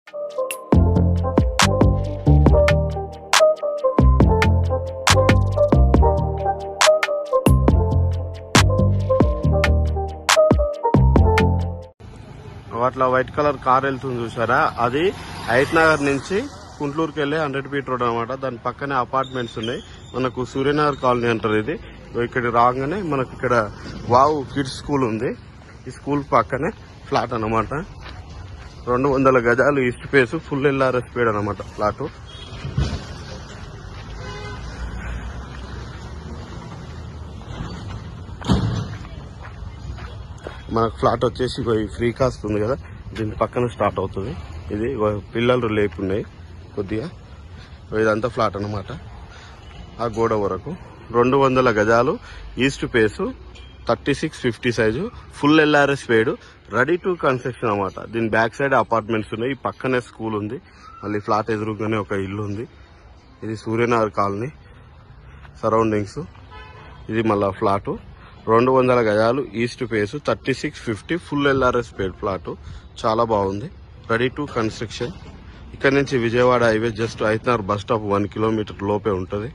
అట్లా white colour car వెళ్తుంది చూసారా, అది హైత్ నగర్ నుంచి కుంట్లూరుకి వెళ్లే 100 ఫీట్ రోడ్ అనమాట. దాని పక్కనే అపార్ట్మెంట్స్ ఉన్నాయి. మనకు సూర్యనగర్ కాలనీ అంటారు ఇది. ఇక్కడ రాగానే మనకు ఇక్కడ వావ్ కిడ్స్ స్కూల్ ఉంది. ఈ స్కూల్ పక్కనే ఫ్లాట్ అనమాట. 200 గజాలు ఈస్ట్ ఫేస్, ఫుల్ ఎల్ఆర్ఎస్ పేడ్ అనమాట ఫ్లాట్. మనకు ఫ్లాట్ వచ్చేసి ఫ్రీ కాస్ట్ ఉంది కదా, దీని పక్కన స్టార్ట్ అవుతుంది. ఇది పిల్లలు లేపున్నాయి కొద్దిగా. ఇదంతా ఫ్లాట్ అనమాట. ఆ గోడ వరకు 200 గజాలు east face, 3650 size, full LRS paid, ready to construction అనమాట. దీని బ్యాక్ సైడ్ అపార్ట్మెంట్స్ ఉన్నాయి. ఈ పక్కనే స్కూల్ ఉంది. మళ్ళీ ఫ్లాట్ ఎదురుగానే ఒక ఇల్లు ఉంది. ఇది సూర్యనగర్ కాలనీ సరౌండింగ్స్. ఇది మళ్ళా ఫ్లాట్ 200 గజాలు east face, 3650, full LRS paid flat. చాలా బాగుంది. Ready to construction. ఇక్కడ నుంచి Vijayawada highway just Hayathnagar bus stop 1 kilometre లోపే ఉంటుంది.